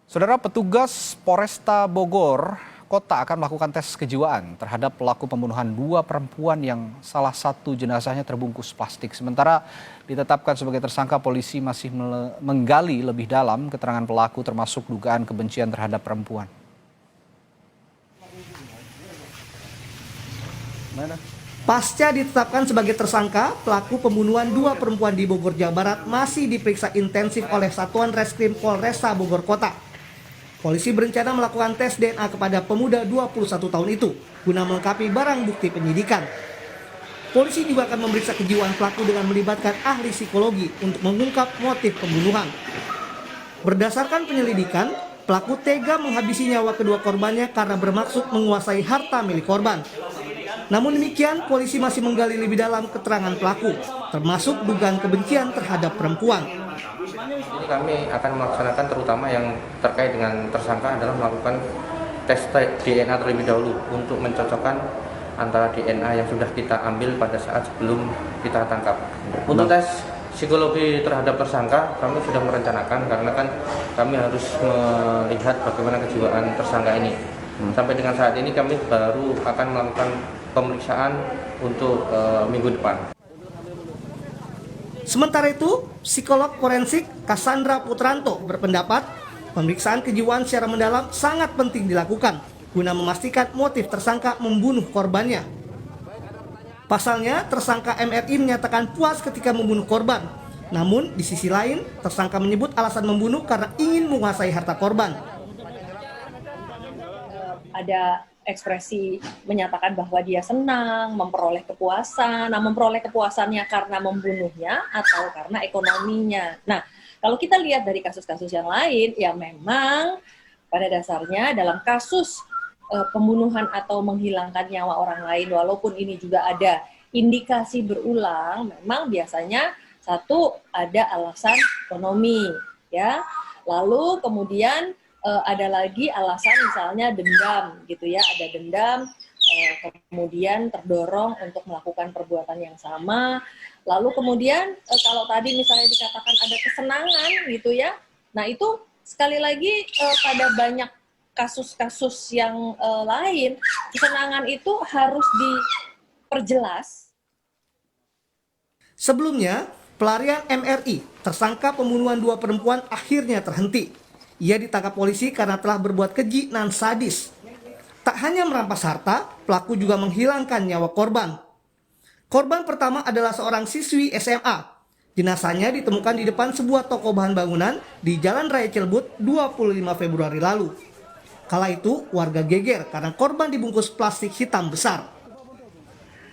Saudara, petugas Polresta Bogor Kota akan melakukan tes kejiwaan terhadap pelaku pembunuhan dua perempuan yang salah satu jenazahnya terbungkus plastik. Sementara ditetapkan sebagai tersangka, polisi masih menggali lebih dalam keterangan pelaku termasuk dugaan kebencian terhadap perempuan. Pasca ditetapkan sebagai tersangka, pelaku pembunuhan dua perempuan di Bogor, Jawa Barat masih diperiksa intensif oleh Satuan Reskrim Polresta Bogor Kota. Polisi berencana melakukan tes DNA kepada pemuda 21 tahun itu guna melengkapi barang bukti penyidikan. Polisi juga akan memeriksa kejiwaan pelaku dengan melibatkan ahli psikologi untuk mengungkap motif pembunuhan. Berdasarkan penyelidikan, pelaku tega menghabisi nyawa kedua korbannya karena bermaksud menguasai harta milik korban. Namun demikian, polisi masih menggali lebih dalam keterangan pelaku, termasuk dugaan kebencian terhadap perempuan. Jadi kami akan melaksanakan terutama yang terkait dengan tersangka adalah melakukan tes DNA terlebih dahulu untuk mencocokkan antara DNA yang sudah kita ambil pada saat sebelum kita tangkap. Untuk tes psikologi terhadap tersangka kami sudah merencanakan karena kan kami harus melihat bagaimana kejiwaan tersangka ini. Sampai dengan saat ini kami baru akan melakukan pemeriksaan untuk minggu depan. Sementara itu, psikolog forensik Cassandra Putranto berpendapat pemeriksaan kejiwaan secara mendalam sangat penting dilakukan guna memastikan motif tersangka membunuh korbannya. Pasalnya, tersangka MRI menyatakan puas ketika membunuh korban. Namun, di sisi lain, tersangka menyebut alasan membunuh karena ingin menguasai harta korban. Ada ekspresi menyatakan bahwa dia senang, memperoleh kepuasan. Nah, memperoleh kepuasannya karena membunuhnya atau karena ekonominya. Nah, kalau kita lihat dari kasus-kasus yang lain, ya memang pada dasarnya dalam kasus pembunuhan atau menghilangkan nyawa orang lain, walaupun ini juga ada indikasi berulang, memang biasanya satu ada alasan ekonomi, ya. Lalu kemudian ada lagi alasan misalnya dendam gitu ya, ada dendam kemudian terdorong untuk melakukan perbuatan yang sama. Lalu kemudian kalau tadi misalnya dikatakan ada kesenangan gitu ya, nah itu sekali lagi pada banyak kasus-kasus yang lain, kesenangan itu harus diperjelas. Sebelumnya, pelarian MRI, tersangka pembunuhan dua perempuan akhirnya terhenti. Ia ditangkap polisi karena telah berbuat keji dan sadis. Tak hanya merampas harta, pelaku juga menghilangkan nyawa korban. Korban pertama adalah seorang siswi SMA. Jenazahnya ditemukan di depan sebuah toko bahan bangunan di Jalan Raya Cilebut 25 Februari lalu. Kala itu, warga geger karena korban dibungkus plastik hitam besar.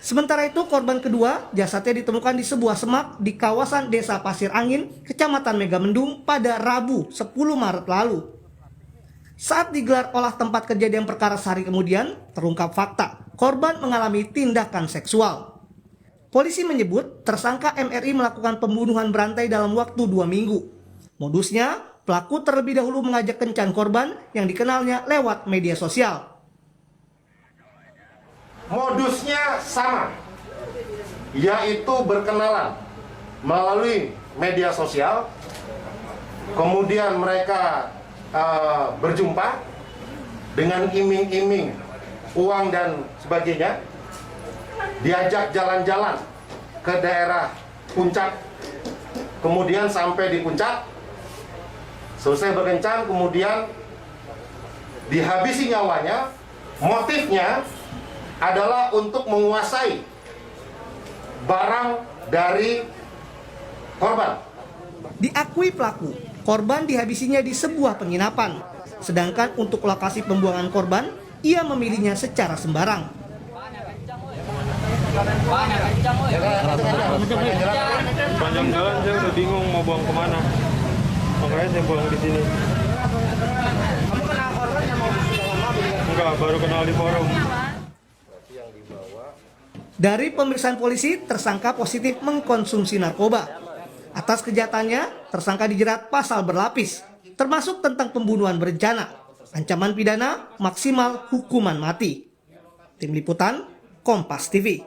Sementara itu, korban kedua jasadnya ditemukan di sebuah semak di kawasan Desa Pasir Angin, Kecamatan Megamendung pada Rabu 10 Maret lalu. Saat digelar olah tempat kejadian perkara sehari kemudian, terungkap fakta korban mengalami tindakan seksual. Polisi menyebut tersangka MRI melakukan pembunuhan berantai dalam waktu 2 minggu. Modusnya, pelaku terlebih dahulu mengajak kencan korban yang dikenalnya lewat media sosial. Modusnya sama, yaitu berkenalan melalui media sosial, kemudian mereka berjumpa dengan iming-iming uang dan sebagainya, diajak jalan-jalan ke daerah puncak, kemudian sampai di puncak, selesai berkencan, kemudian dihabisi nyawanya. Motifnya adalah untuk menguasai barang dari korban. Diakui pelaku, korban dihabisinya di sebuah penginapan. Sedangkan untuk lokasi pembuangan korban, ia memilihnya secara sembarang. Panjang jalan saya udah bingung mau buang kemana. Makanya saya buang di sini. Kamu kenal korban yang mau dibawa mobil? Enggak, baru kenal di forum. Dari pemeriksaan polisi, tersangka positif mengkonsumsi narkoba. Atas kejahatannya, tersangka dijerat pasal berlapis, termasuk tentang pembunuhan berencana, ancaman pidana maksimal hukuman mati. Tim Liputan, Kompas TV.